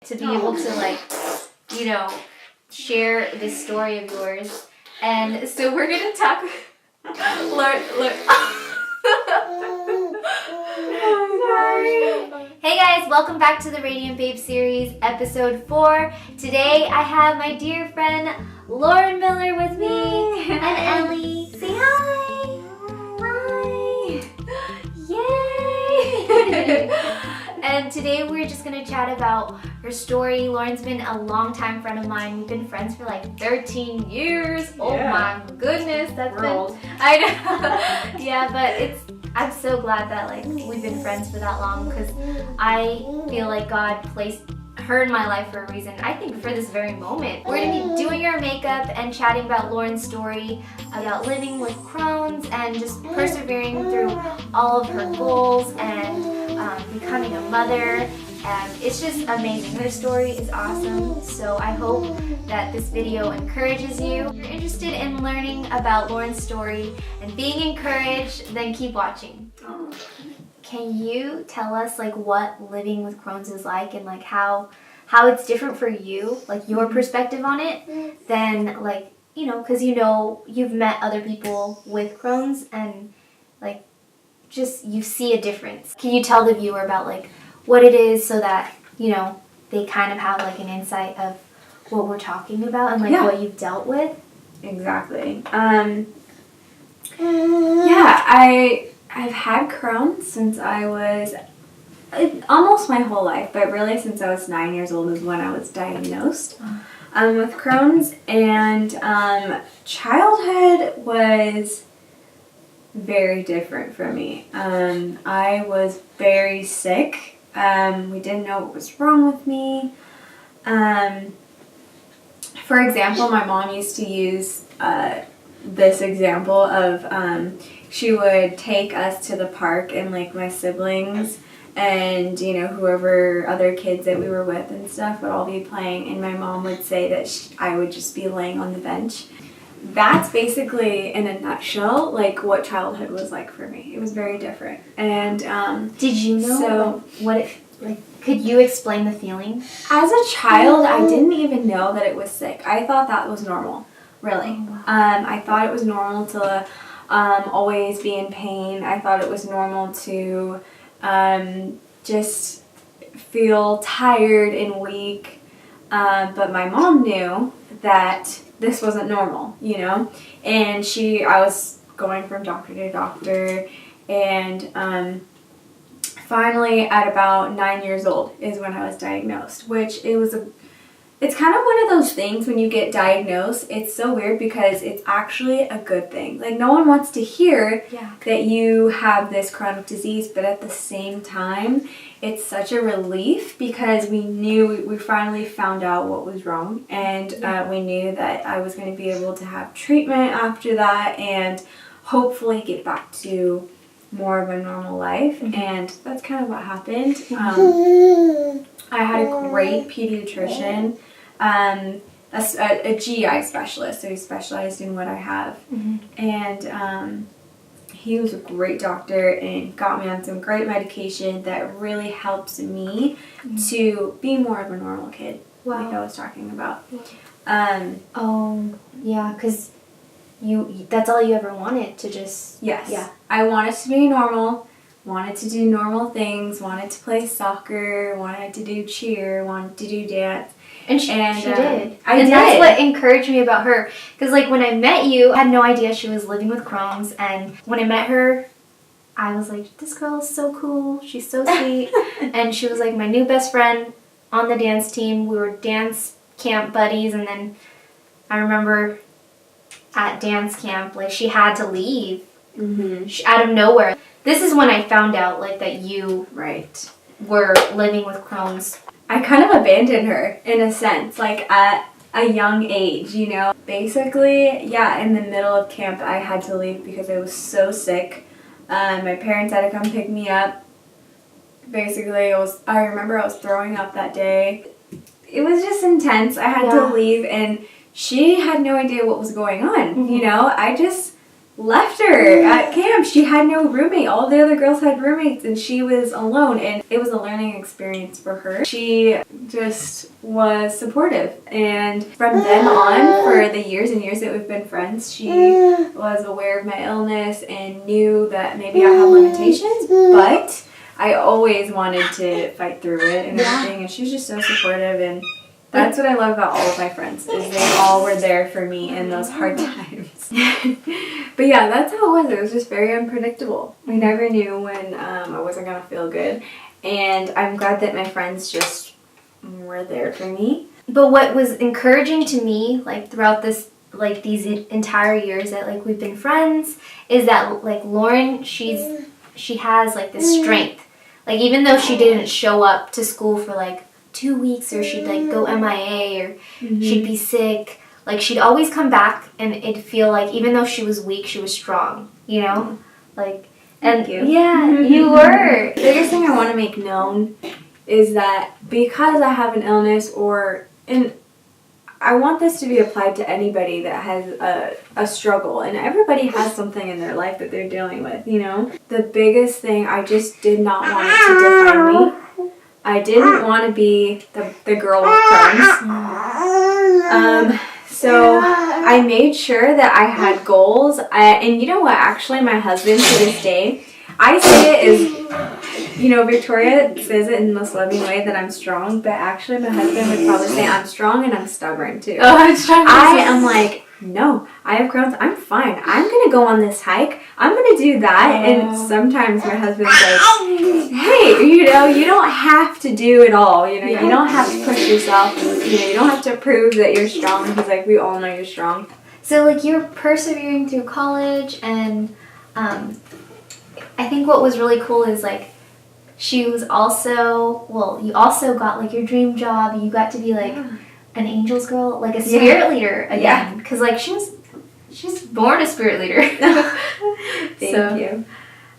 to be able to, like, you know, share this story of yours. And so we're going to talk... Look. Sorry. Hey guys, welcome back to the Radiant Babe series, episode 4. Today I have my dear friend Lauren Miller with me and Ellie. Say hi. Hi. Yay. And today we're just going to chat about her story. Lauren's been a long-time friend of mine. We've been friends for like 13 years. Yeah. Oh my goodness, that's old. I know. Yeah, but I'm so glad that like we've been friends for that long, because I feel like God placed her in my life for a reason. I think for this very moment. We're gonna be doing her makeup and chatting about Lauren's story, about living with Crohn's and just persevering through all of her goals and becoming a mother. And it's just amazing. Her story is awesome. So I hope that this video encourages you. If you're interested in learning about Lauren's story and being encouraged, then keep watching. Can you tell us like what living with Crohn's is like, and like how it's different for you, like your perspective on it, than like, you know, because you know you've met other people with Crohn's and like just you see a difference. Can you tell the viewer about like what it is, so that, you know, they kind of have like an insight of what we're talking about and like what you've dealt with? Exactly. I've had Crohn's since I was almost my whole life, but really since I was 9 years old is when I was diagnosed with Crohn's. And childhood was very different for me. I was very sick. We didn't know what was wrong with me. For example, my mom used to use this example of she would take us to the park, and like my siblings and, you know, whoever other kids that we were with and stuff would all be playing, and my mom would say that I would just be laying on the bench. That's basically, in a nutshell, like what childhood was like for me. It was very different. And did you know what it like? Could you explain the feeling? As a child, I didn't even know that it was sick. I thought that was normal, really. Oh, wow. I thought it was normal to always be in pain. I thought it was normal to just feel tired and weak. But my mom knew that this wasn't normal, you know? And I was going from doctor to doctor, and finally at about 9 years old is when I was diagnosed, which it's kind of one of those things when you get diagnosed, it's so weird because it's actually a good thing. Like, no one wants to hear that you have this chronic disease, but at the same time, it's such a relief because we finally found out what was wrong, and we knew that I was going to be able to have treatment after that and hopefully get back to more of a normal life. And that's kind of what happened. I had a great pediatrician, a GI specialist, so he specialized in what I have. And he was a great doctor and got me on some great medication that really helps me to be more of a normal kid, like I was talking about. Because that's all you ever wanted, to just... Yes. Yeah. I wanted to be normal, wanted to do normal things, wanted to play soccer, wanted to do cheer, wanted to do dance. And she did. I did. That's what encouraged me about her. Because, like, when I met you, I had no idea she was living with Crohn's. And when I met her, I was like, this girl is so cool. She's so sweet. And she was, like, my new best friend on the dance team. We were dance camp buddies. And then I remember at dance camp, like, she had to leave out of nowhere. This is when I found out, like, that you were living with Crohn's. I kind of abandoned her, in a sense, like at a young age, you know. Basically, in the middle of camp, I had to leave because I was so sick. My parents had to come pick me up. Basically, I remember I was throwing up that day. It was just intense. I had to leave, and she had no idea what was going on, you know. I just left her at camp. She had no roommate. All the other girls had roommates and she was alone, and it was a learning experience for her. She just was supportive, and from then on, for the years and years that we've been friends, she was aware of my illness and knew that maybe I had limitations, but I always wanted to fight through it and everything, and she was just so supportive. And that's what I love about all of my friends, is they all were there for me in those hard times. But yeah, that's how it was. It was just very unpredictable. I never knew when I wasn't going to feel good. And I'm glad that my friends just were there for me. But what was encouraging to me, like throughout this, like these entire years that like we've been friends, is that like Lauren, she has like this strength. Like even though she didn't show up to school for like 2 weeks, or she'd like go MIA, or she'd be sick, like she'd always come back and it'd feel like even though she was weak, she was strong, you know? Like, and you were. The biggest thing I want to make known is that because I have an illness, and I want this to be applied to anybody that has a struggle, and everybody has something in their life that they're dealing with, you know? The biggest thing, I just did not want it to define me. I didn't want to be the girl with Crohn's. So I made sure that I had goals. And you know what? Actually, my husband, to this day, I say it as, you know, Victoria says it in the most loving way that I'm strong, but actually my husband would probably say I'm strong and I'm stubborn too. Oh, I'm stubborn. I am like, no, I have Crohn's. I'm fine. I'm going to go on this hike. I'm going to do that. And sometimes my husband's like, hey, you know, you don't have to do it all. You know, you don't have to push yourself. You know, you don't have to prove that you're strong. He's like, we all know you're strong. So, like, you're persevering through college, and I think what was really cool is, like, she was also, well, you also got, like, your dream job. You got to be, like, an angel's girl, like a spirit leader again. Because, like, she's born a spirit leader. Thank you.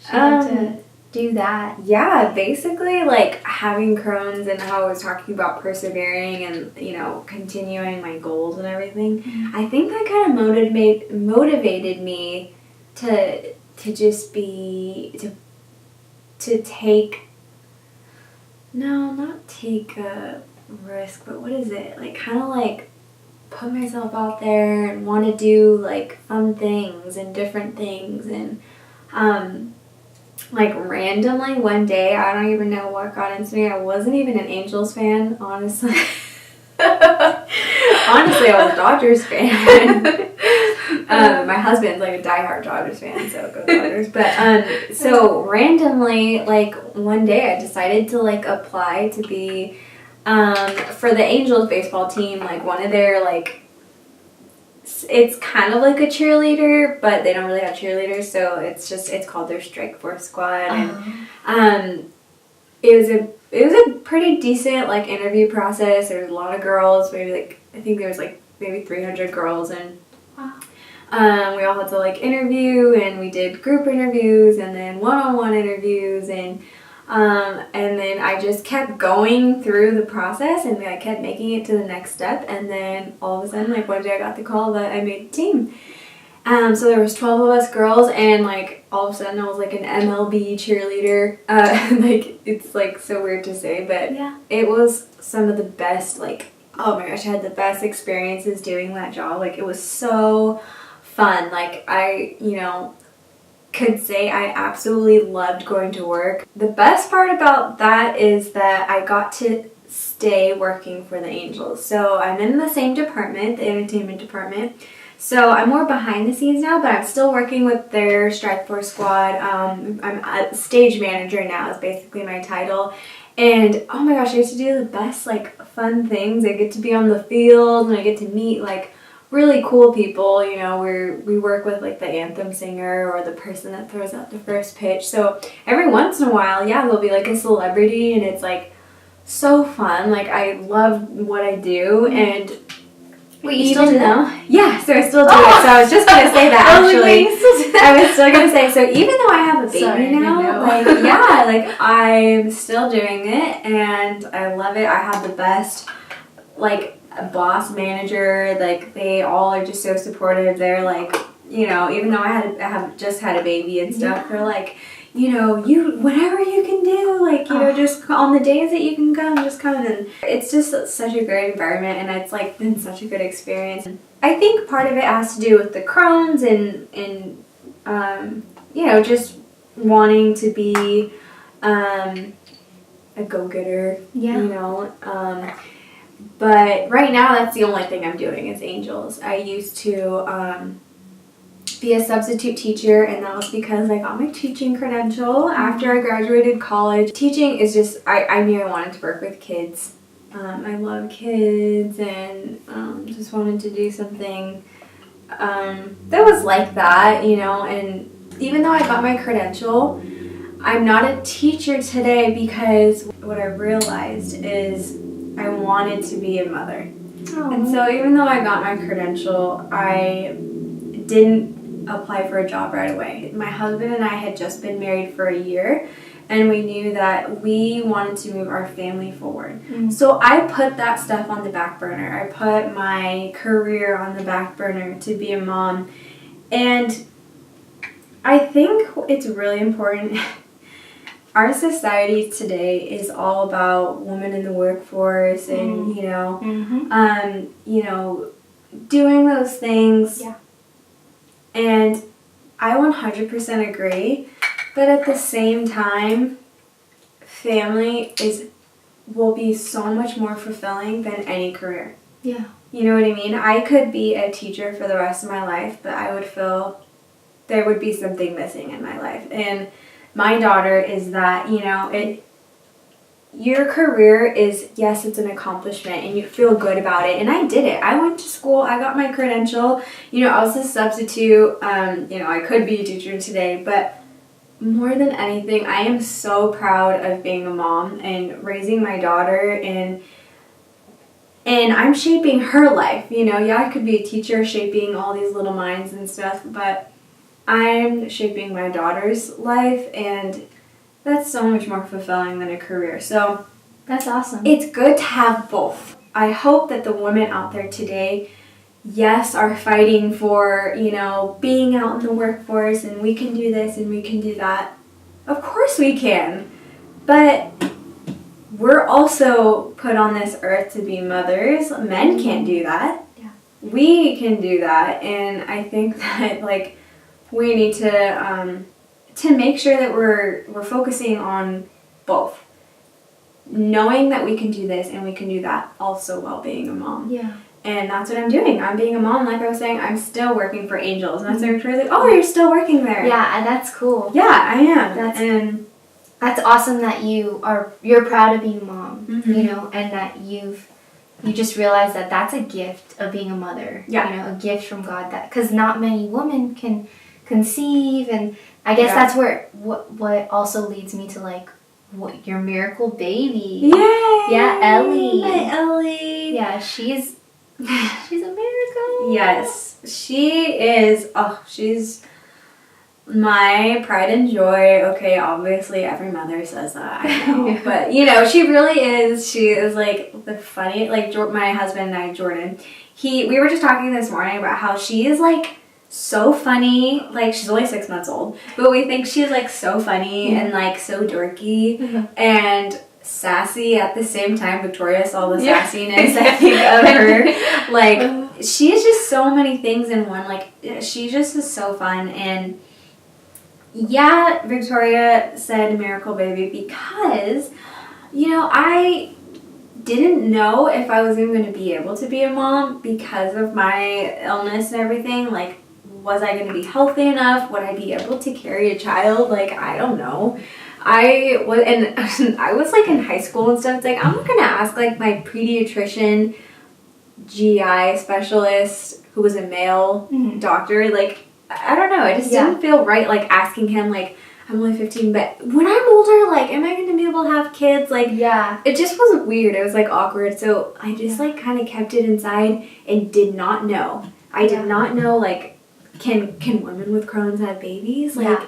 She had to do that. Yeah, basically, like, having Crohn's and how I was talking about persevering and, you know, continuing my goals and everything, I think that kind of motivated me to just be, to take, no, not take a risk, but what is it? Like, kind of like put myself out there and want to do, like, fun things and different things. And, like, randomly one day, I don't even know what got into me. I wasn't even an Angels fan, honestly. Honestly, I was a Dodgers fan. My husband's like a diehard Dodgers fan, so go Dodgers. But so randomly, like one day, I decided to like apply to be for the Angels baseball team. Like one of their like, it's kind of like a cheerleader, but they don't really have cheerleaders, so it's called their strike force squad. And it was a pretty decent like interview process. There was a lot of girls, maybe like I think there was like maybe 300 girls, and we all had to like interview, and we did group interviews and then one-on-one interviews, and then I just kept going through the process, and I kept making it to the next step, and then all of a sudden, like one day I got the call that I made the team. So there was 12 of us girls, and like all of a sudden I was like an MLB cheerleader. Like it's like so weird to say, but it was some of the best, like, oh my gosh, I had the best experiences doing that job. Like it was so fun. Like I, you know, could say I absolutely loved going to work. The best part about that is that I got to stay working for the Angels. So I'm in the same department, the entertainment department. So I'm more behind the scenes now, but I'm still working with their strike force squad. I'm a stage manager now is basically my title. And oh my gosh, I get to do the best like fun things. I get to be on the field, and I get to meet like really cool people. You know, we work with like the anthem singer or the person that throws out the first pitch. So every once in a while, yeah, there'll be like a celebrity, and it's like so fun. Like I love what I do. And wait, you still do that? Yeah, so I still do it. So I was just gonna say that actually. I was still gonna say, so even though I have a baby now, like yeah, like I'm still doing it, and I love it. I have the best like boss manager. Like they all are just so supportive. They're like you know, even though I have just had a baby and stuff, they're like, you know, whatever you can do, like, you know, just on the days that you can come, just come. And it's just such a great environment, and it's like been such a good experience. I think part of it has to do with the Crohns and you know, just wanting to be a go-getter, you know. But right now, that's the only thing I'm doing is angels. I used to be a substitute teacher, and that was because I got my teaching credential after I graduated college. Teaching is just, I knew I wanted to work with kids. I love kids, and just wanted to do something that was like that, you know. And even though I got my credential, I'm not a teacher today because what I realized is I wanted to be a mother. Aww. And so even though I got my credential, I didn't apply for a job right away. My husband and I had just been married for a year, and we knew that we wanted to move our family forward. So I put that stuff on the back burner. I put my career on the back burner to be a mom. And I think it's really important. Our society today is all about women in the workforce and, you know, doing those things. Yeah. And I 100% agree, but at the same time, family will be so much more fulfilling than any career. Yeah. You know what I mean? I could be a teacher for the rest of my life, but I would feel there would be something missing in my life. And my daughter is that, you know, your career is, yes, it's an accomplishment and you feel good about it. And I did it. I went to school. I got my credential. You know, I was a substitute. You know, I could be a teacher today. But more than anything, I am so proud of being a mom and raising my daughter. And I'm shaping her life. You know, yeah, I could be a teacher shaping all these little minds and stuff. But I'm shaping my daughter's life, and that's so much more fulfilling than a career. So that's awesome. It's good to have both. I hope that the women out there today, yes, are fighting for, you know, being out in the workforce, and we can do this and we can do that. Of course we can. But we're also put on this earth to be mothers. Men can't do that. Yeah. We can do that. And I think that, like, we need to make sure that we're focusing on both. Knowing that we can do this and we can do that also while being a mom. Yeah. And that's what I'm doing. I'm being a mom. Like I was saying, I'm still working for Angels. And that's why Victoria's like, oh, you're still working there. Yeah, and that's cool. Yeah, I am. That's awesome that you're proud of being a mom, you know, and that you just realize that that's a gift of being a mother. Yeah. You know, a gift from God, that because not many women can conceive, and I guess that's where what also leads me to like your miracle baby. Yay! Yeah, Ellie. My Ellie. Yeah, she's a miracle. Yes, she is. Oh, she's my pride and joy. Okay, obviously every mother says that, I know. Yeah. But, you know, she really is. She is like the funny, like my husband and I, Jordan, we were just talking this morning about how she is like so funny. Like, she's only 6 months old, but we think she's like so funny and like so dorky and sassy at the same time. Victoria saw the sassiness, I think, of her. Like, she is just so many things in one. Like, she just is so fun. And yeah, Victoria said miracle baby because, you know, I didn't know if I was even going to be able to be a mom because of my illness and everything. Like, was I going to be healthy enough? Would I be able to carry a child? Like, I don't know. I was like in high school and stuff. It's like, I'm not going to ask like my pediatrician, GI specialist, who was a male doctor. Like, I don't know. It just didn't feel right, like, asking him, like, I'm only 15, but when I'm older, like, am I going to be able to have kids? Like, it just was weird. It was, like, awkward. So I just, like, kind of kept it inside and did not know. I did not know, like, can women with Crohn's have babies? Like,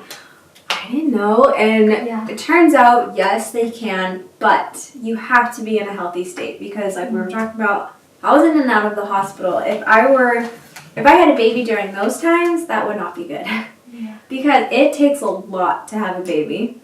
I didn't know. And it turns out, yes, they can, but you have to be in a healthy state because, like, we were talking about, I was in and out of the hospital. If I were if I had a baby during those times, that would not be good. Yeah. Because it takes a lot to have a baby.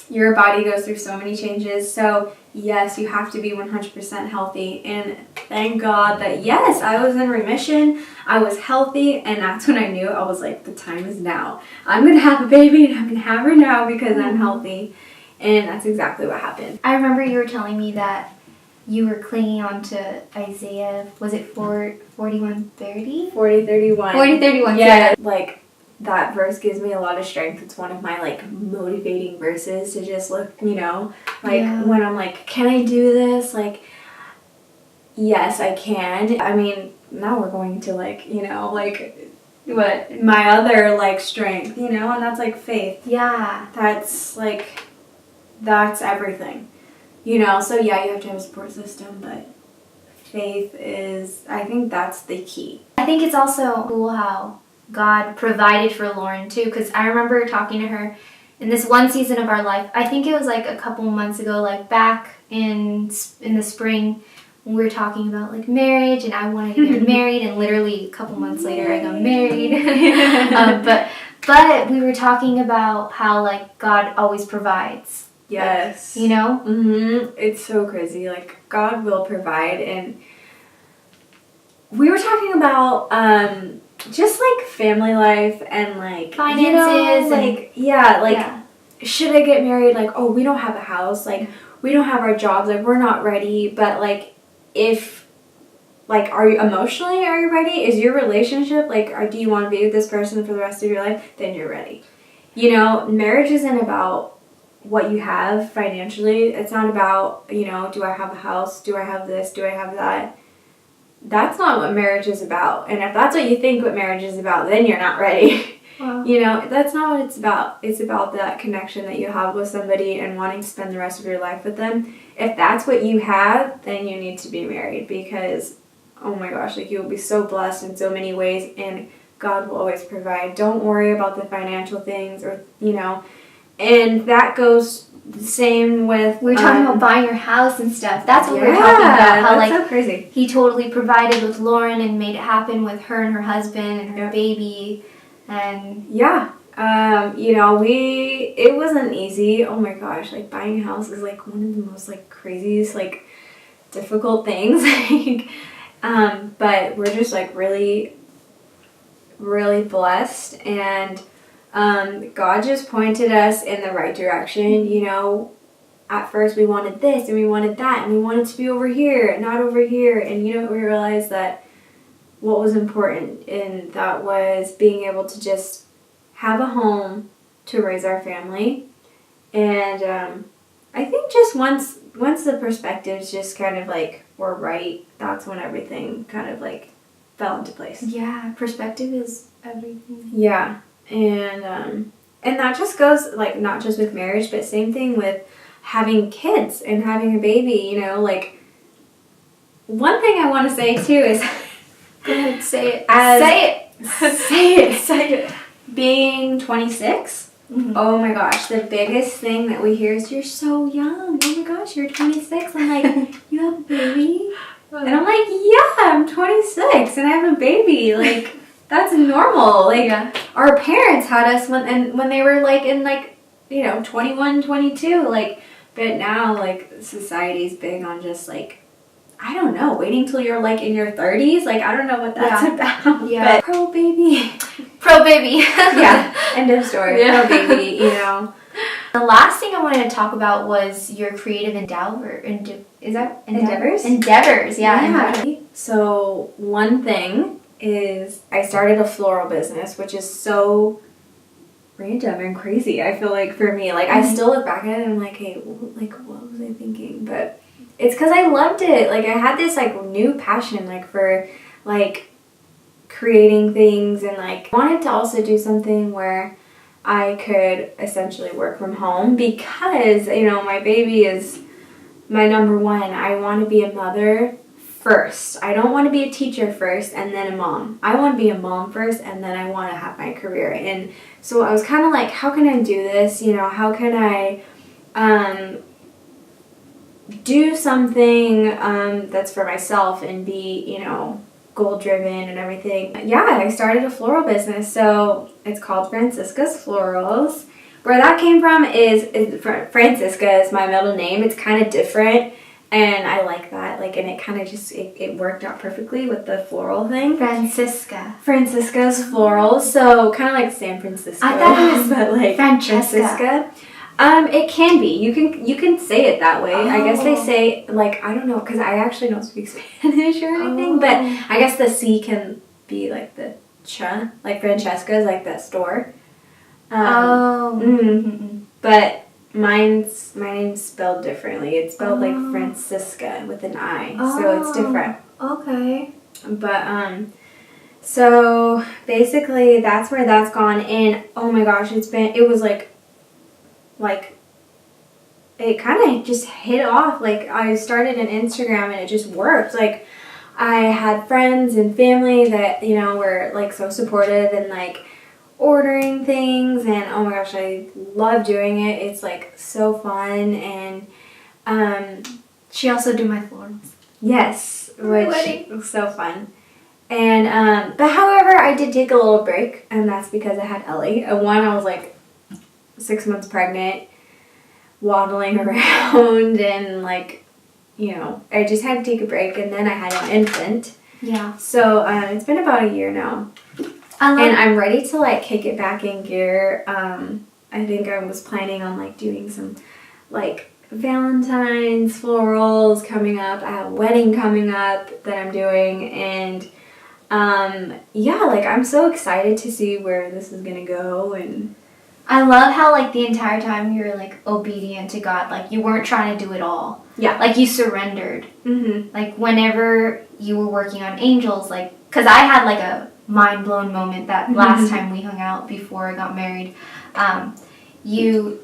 Your body goes through so many changes. So yes, you have to be 100% healthy. And thank God that, yes, I was in remission. I was healthy. And that's when I knew, I was like, the time is now. I'm going to have a baby and I'm going to have her now because I'm healthy. And that's exactly what happened. I remember you were telling me that you were clinging on to Isaiah, was it 41:30? 40:31. 40:31. Yeah. Like, that verse gives me a lot of strength. It's one of my, like, motivating verses to just look, you know, like, when I'm like, can I do this? Like, yes, I can. I mean, now we're going to, like, you know, like, what, my other, like, strength, you know, and that's, like, faith. Yeah. That's, like, that's everything, you know? So, yeah, you have to have a support system, but faith is, I think that's the key. I think it's also cool how God provided for Lauren too, because I remember talking to her in this one season of our life. I think it was like a couple months ago, like back in the spring, when we were talking about like marriage, and I wanted to get married, and literally a couple months later I got married. But we were talking about how like God always provides. Yes. Like, you know? Mm-hmm. It's so crazy. Like, God will provide. And we were talking about just like family life and like finances, you know, like yeah. Should I get married? Like, oh, we don't have a house, like we don't have our jobs, like we're not ready. But like, if like, are you ready? Is your relationship like, or do you want to be with this person for the rest of your life? Then you're ready. You know, marriage isn't about what you have financially. It's not about, you know, do I have a house? Do I have this? Do I have that? That's not what marriage is about. And if that's what you think what marriage is about, then you're not ready. Wow. You know, that's not what it's about. It's about that connection that you have with somebody and wanting to spend the rest of your life with them. If that's what you have, then you need to be married, because, oh my gosh, like, you'll be so blessed in so many ways, and God will always provide. Don't worry about the financial things, or, you know, and that goes the same with... We were talking about buying your house and stuff. That's what we were talking about. How, like, so crazy. He totally provided with Lauren and made it happen with her and her husband and her baby. And yeah. You know, it wasn't easy. Oh my gosh, like, buying a house is like one of the most like craziest, like, difficult things. But we're just like really, really blessed, and God just pointed us in the right direction. You know, at first we wanted this and we wanted that and we wanted to be over here, not over here. And, you know, we realized that what was important, and that was being able to just have a home to raise our family. And I think just once the perspectives just kind of like were right, that's when everything kind of like fell into place. yeah, perspective is everything. Yeah. And that just goes, like, not just with marriage, but same thing with having kids and having a baby, you know, like, one thing I want to say, too, is... Go ahead, say it. Say it. Being 26, oh my gosh, the biggest thing that we hear is, you're so young. Oh my gosh, you're 26. I'm like, you have a baby? And I'm like, yeah, I'm 26 and I have a baby. Like... That's normal. Like, our parents had us when they were, like, in, like, you know, 21, 22. Like, but now, like, society's big on just, like, I don't know, waiting till you're, like, in your 30s. Like, I don't know what that's about. Yeah. But pro baby. Pro baby. Yeah. End of story. Yeah. Pro baby, you know. The last thing I wanted to talk about was your creative is that endeavors? Endeavors, yeah. So, one thing is I started a floral business, which is so random and crazy. I feel like for me, like, I still look back at it and I'm like, hey, like, what was I thinking? But it's because I loved it. Like, I had this like new passion, like, for like creating things, and like wanted to also do something where I could essentially work from home, because, you know, my baby is my number one. I want to be a mother first. I don't want to be a teacher first and then a mom. I want to be a mom first, and then I want to have my career. And so I was kind of like, how can I do this? You know, how can I do something that's for myself and be, you know, goal driven and everything. Yeah, I started a floral business, so it's called Francisca's Florals. Where that came from is Francisca is my middle name. It's kind of different, and I like that. Like, and it kind of just it worked out perfectly with the floral thing. Francisca's Florals, so kind of like San Francisco. I thought it was but like Francesca. It can be. You can say it that way. I guess they Oh. say, like, I don't know, because I actually don't speak Spanish or anything, but I guess the C can be like the ch, like Francesca is like the store. But my name's spelled differently. It's spelled like Francisca with an I, so it's different. Okay. But so basically that's where that's gone, and oh my gosh, it was like it kind of just hit off. Like, I started an Instagram and it just worked. Like, I had friends and family that, you know, were like so supportive and like ordering things, and oh my gosh, I love doing it. It's like so fun. And she also do my florals. yes, which was so fun. And but however, I did take a little break, and that's because I had Ellie. I was like 6 months pregnant, waddling around, and like, you know, I just had to take a break, and then I had an infant. Yeah. So it's been about a year now, and I'm ready to like kick it back in gear. I think I was planning on like doing some like Valentine's florals coming up. I have a wedding coming up that I'm doing, and yeah, like I'm so excited to see where this is gonna go. And I love how like the entire time you were like obedient to God. Like, you weren't trying to do it all. Yeah. Like, you surrendered. Mm-hmm. Like, whenever you were working on angels, like, because I had like a mind blown moment that last time we hung out before I got married. You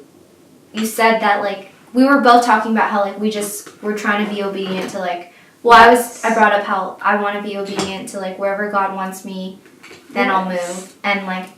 said that like we were both talking about how like we just were trying to be obedient to like. Well, I brought up how I want to be obedient to like wherever God wants me, then I'll move. And like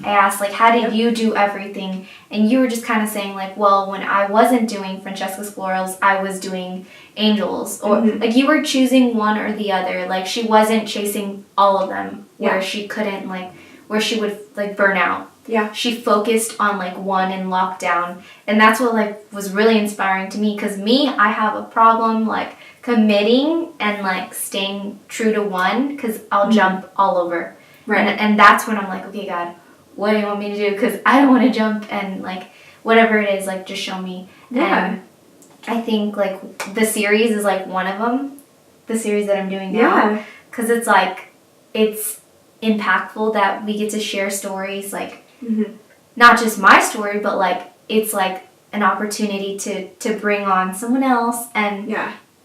I asked like, how did you do everything? And you were just kind of saying like, well, when I wasn't doing Francesca's Florals, I was doing angels, or like you were choosing one or the other. Like, she wasn't chasing all of them where she couldn't like, where she would like burn out. Yeah. She focused on like one and locked down, and that's what like was really inspiring to me, because I have a problem like committing and like staying true to one, because I'll jump all over. Right. And that's when I'm like, okay, God, what do you want me to do? Because I don't want to jump, and like whatever it is, like just show me. Yeah. And I think like the series is like one of them, the series that I'm doing now. Yeah. Because it's like, it's impactful that we get to share stories, like not just my story, but like it's like an opportunity to bring on someone else and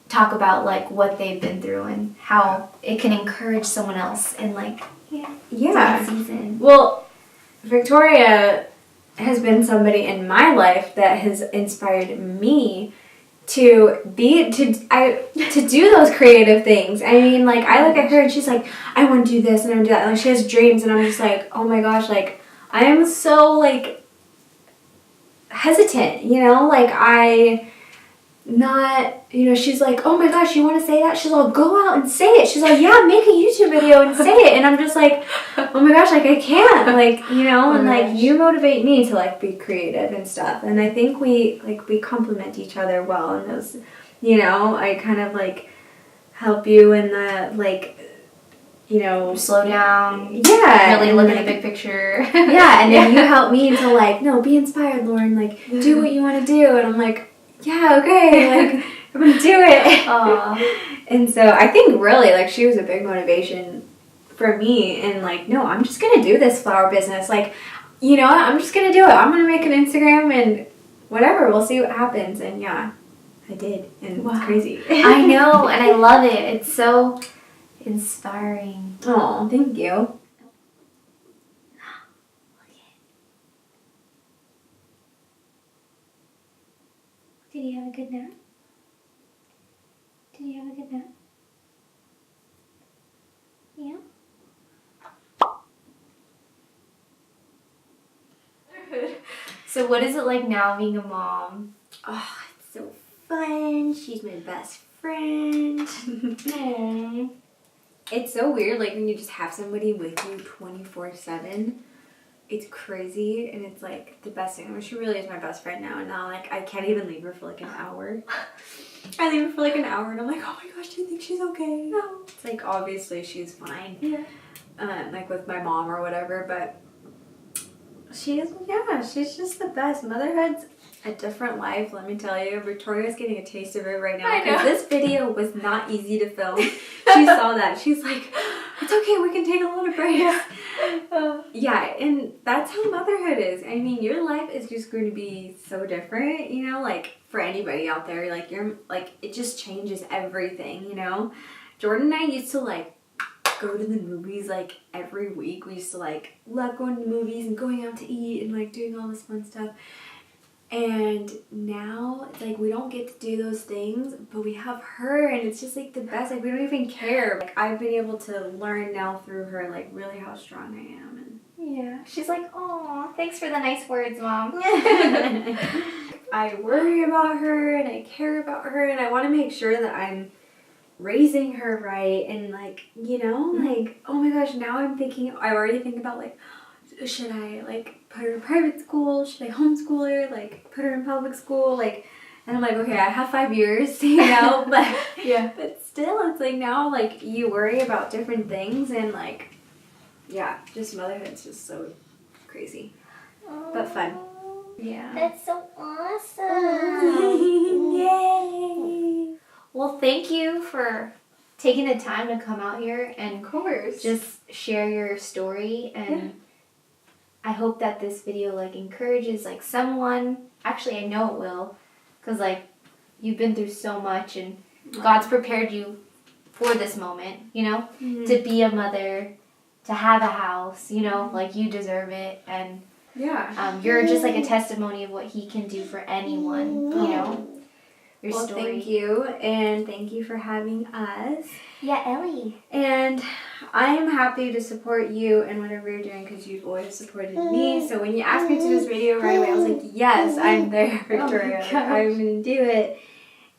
talk about like what they've been through and how it can encourage someone else in like that season. Well, Victoria has been somebody in my life that has inspired me to do those creative things. I mean, like, I look at her and she's like, I want to do this and I want to do that. Like, she has dreams, and I'm just like, oh my gosh, like, I am so like hesitant, you know, like she's like, oh my gosh, you want to say that? She's like, go out and say it. She's like, yeah, make a YouTube video and say it. And I'm just like, oh my gosh, like, I can't, like, you know, and like, you motivate me to like be creative and stuff. And I think we complement each other well in those, you know, I kind of like help you in the like, you know, slow down. Yeah. Really look at the big picture. Yeah. And then you help me to like, no, be inspired, Lauren, like, do what you want to do. And I'm like, yeah, okay, like, I'm gonna do it. Aww. And so I think really, like, she was a big motivation for me, and like, no, I'm just gonna do this flower business. Like, you know, I'm just gonna do it. I'm gonna make an Instagram and whatever, we'll see what happens. And yeah, I did, and it's crazy. I know, and I love it. It's so inspiring. Oh, thank you. Did you have a good nap? Did you have a good nap? Yeah? So what is it like now being a mom? Oh, it's so fun. She's my best friend. Aww. It's so weird, like when you just have somebody with you 24/7. It's crazy, and it's like the best thing. I mean, she really is my best friend now, and now like I can't even leave her for like an hour. I leave her for like an hour, and I'm like, oh my gosh, do you think she's okay? No. It's like obviously she's fine. Yeah. Like with my mom or whatever, but she's just the best. Motherhood's a different life, let me tell you. Victoria's getting a taste of it right now because this video was not easy to film. She saw that. She's like, it's okay, we can take a little break. Yeah, and that's how motherhood is. I mean, your life is just going to be so different, you know, like for anybody out there, like you're like, it just changes everything, you know. Jordan and I used to like go to the movies like every week. We used to like love going to the movies and going out to eat and like doing all this fun stuff. And now it's like we don't get to do those things, but we have her, and it's just like the best. Like we don't even care. Like I've been able to learn now through her like really how strong I am. And yeah, she's like, oh, thanks for the nice words, Mom. I worry about her and I care about her, and I want to make sure that I'm raising her right, and like, you know, like, oh my gosh, now I already think about like, should I like put her in private school? Should I homeschool her? Like put her in public school? Like, and I'm like, okay, I have 5 years, you know, but yeah, but still it's like now like you worry about different things, and like, yeah, just motherhood's just so crazy, but fun. Yeah. That's so awesome. Yay. Well, thank you for taking the time to come out here and Of course. just share your story, and I hope that this video like encourages like someone. Actually, I know it will, because like you've been through so much, and God's prepared you for this moment, you know, to be a mother, to have a house, you know, like you deserve it, and you're just like a testimony of what He can do for anyone, you know. Your story. Thank you, and thank you for having us. Yeah, Ellie. And I'm happy to support you in whatever you're doing, because you've always supported me. So when you asked me to do this video right away, I was like, yes, I'm there, Victoria. I'm going to do it.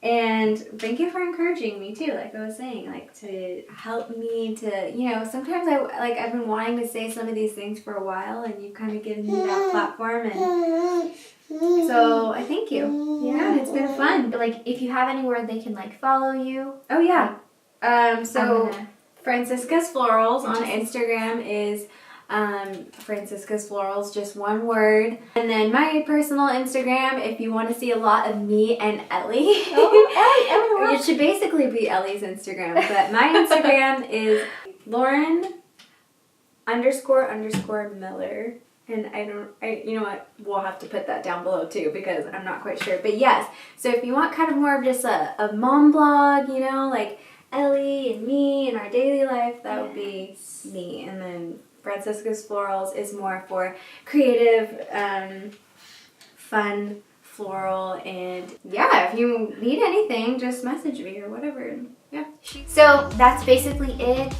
And thank you for encouraging me too, like I was saying, like to help me to, you know, sometimes I've been wanting to say some of these things for a while, and you kind of given me that platform, and so I thank you. Yeah, it's been fun. Like, if you have anywhere they can like follow you. Oh yeah. So Francisca's Florals on Instagram is Francisca's Florals, just one word. And then my personal Instagram, if you want to see a lot of me and Ellie. Oh, Ellie. It should basically be Ellie's Instagram, but my Instagram is Lauren__Miller. And you know what, we'll have to put that down below too, because I'm not quite sure. But yes, so if you want kind of more of just a mom blog, you know, like Ellie and me and our daily life, that would be me. And then Francisca's Florals is more for creative, fun, floral, and yeah, if you need anything, just message me or whatever. Yeah. So that's basically it.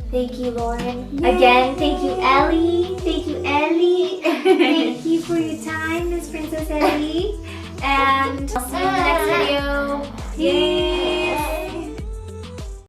Thank you, Lauren. Yay. Again, thank you, Ellie. Thank you, Ellie. Thank you for your time, Miss Princess Ellie. And I'll see you in the next video. Yay!